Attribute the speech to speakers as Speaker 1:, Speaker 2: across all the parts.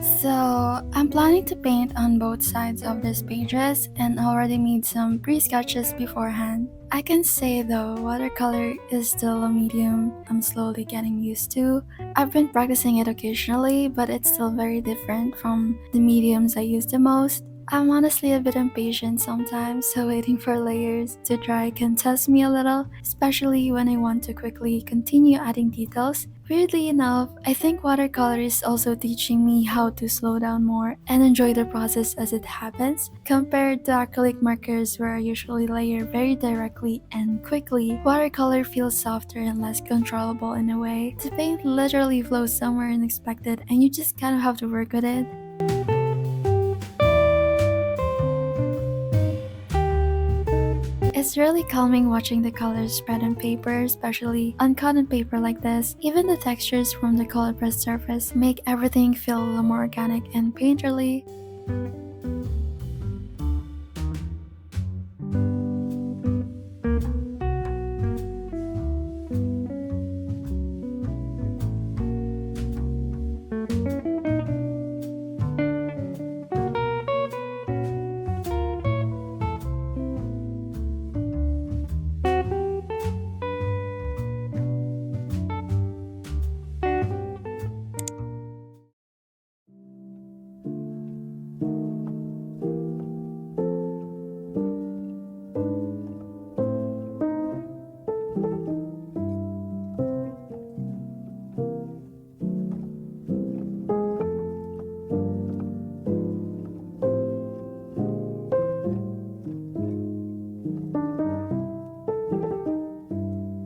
Speaker 1: So, I'm planning to paint on both sides of these pages and already made some pre-sketches beforehand. I can say though, watercolor is still a medium I'm slowly getting used to. I've been practicing it occasionally, but it's still very different from the mediums I use the most. I'm honestly a bit impatient sometimes, so waiting for layers to dry can test me a little, especially when I want to quickly continue adding details. Weirdly enough, I think watercolor is also teaching me how to slow down more and enjoy the process as it happens, compared to acrylic markers where I usually layer very directly and quickly. Watercolor feels softer and less controllable in a way. The paint literally flows somewhere unexpected and you just kind of have to work with it. It's really calming watching the colors spread on paper, especially on cotton paper like this. Even the textures from the cold pressed surface make everything feel a little more organic and painterly.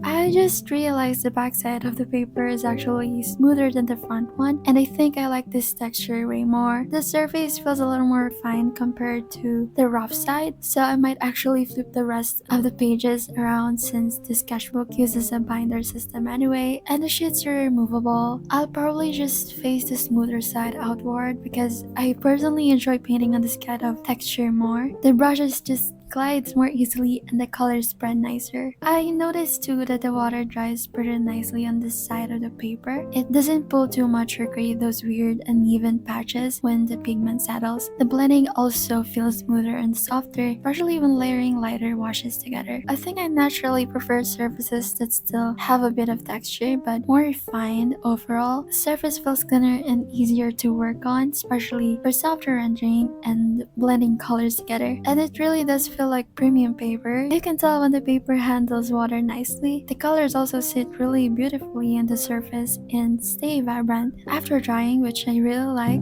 Speaker 1: I just realized the backside of the paper is actually smoother than the front one, and I think I like this texture way more. The surface feels a little more refined compared to the rough side, so I might actually flip the rest of the pages around since the sketchbook uses a binder system anyway, and the sheets are removable. I'll probably just face the smoother side outward because I personally enjoy painting on this kind of texture more. The brushes just glides more easily and the colors spread nicer. I noticed too that the water dries pretty nicely on this side of the paper. It doesn't pull too much or create those weird uneven patches when the pigment settles. The blending also feels smoother and softer, especially when layering lighter washes together. I think I naturally prefer surfaces that still have a bit of texture but more refined overall. The surface feels cleaner and easier to work on, especially for softer rendering and blending colors together. And it really does feel like premium paper. You can tell when the paper handles water nicely. The colors also sit really beautifully on the surface and stay vibrant after drying, which I really like.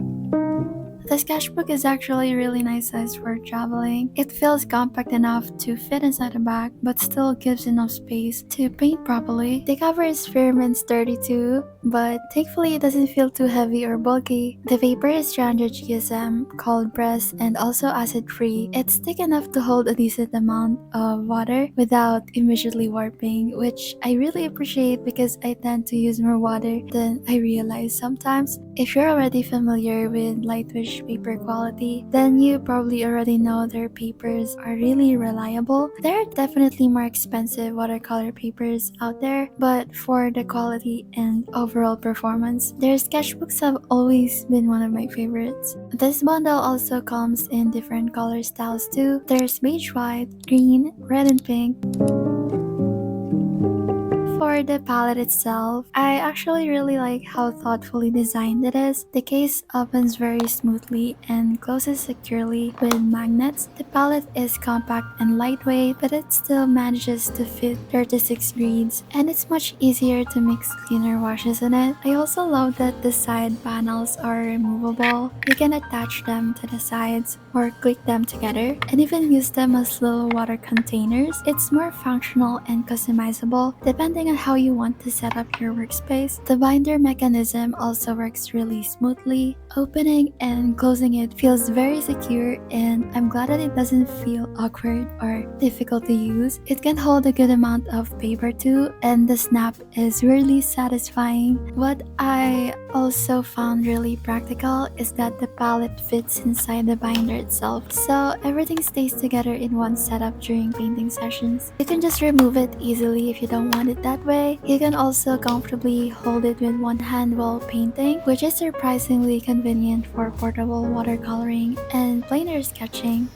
Speaker 1: The sketchbook is actually a really nice size for traveling. It feels compact enough to fit inside a bag, but still gives enough space to paint properly. The cover is firm and sturdy too, but thankfully it doesn't feel too heavy or bulky. The paper is 300 GSM, cold press, and also acid free. It's thick enough to hold a decent amount of water without immediately warping, which I really appreciate because I tend to use more water than I realize sometimes. If you're already familiar with Lightwish paper quality, then you probably already know their papers are really reliable. There are definitely more expensive watercolor papers out there, but for the quality and overall performance, their sketchbooks have always been one of my favorites. This bundle also comes in different color styles too. There's beige white, green, red and pink. For the palette itself, I actually really like how thoughtfully designed it is. The case opens very smoothly and closes securely with magnets. The palette is compact and lightweight, but it still manages to fit 36 beads, and it's much easier to mix cleaner washes in it. I also love that the side panels are removable. You can attach them to the sides or click them together and even use them as little water containers. It's more functional and customizable depending on how you want to set up your workspace. The binder mechanism also works really smoothly. Opening and closing it feels very secure, and I'm glad that it doesn't feel awkward or difficult to use. It can hold a good amount of paper too, and the snap is really satisfying. What I also found really practical is that the palette fits inside the binder itself, so everything stays together in one setup during painting sessions. You can just remove it easily if you don't want it that way. way, you can also comfortably hold it with one hand while painting, which is surprisingly convenient for portable watercoloring and plainer sketching.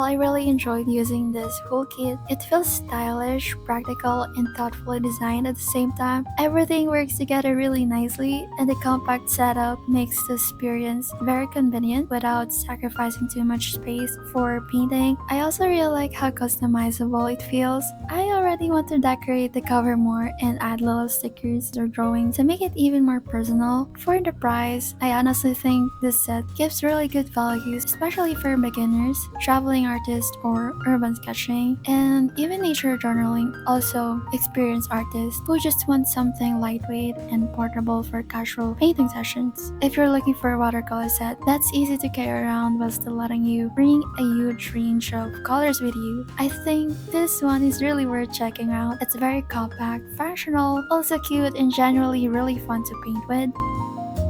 Speaker 1: I really enjoyed using this whole kit. It feels stylish, practical, and thoughtfully designed at the same time. Everything works together really nicely, and the compact setup makes the experience very convenient without sacrificing too much space for painting. I also really like how customizable it feels. I already want to decorate the cover more and add little stickers or drawings to make it even more personal. For the price, I honestly think this set gives really good value, especially for beginners, traveling artists, or urban sketching, and even nature journaling. Also, experienced artists who just want something lightweight and portable for casual painting sessions. If you're looking for a watercolor set that's easy to carry around while still letting you bring a huge range of colors with you, I think this one is really worth checking out. It's very compact, functional, also cute, and generally really fun to paint with.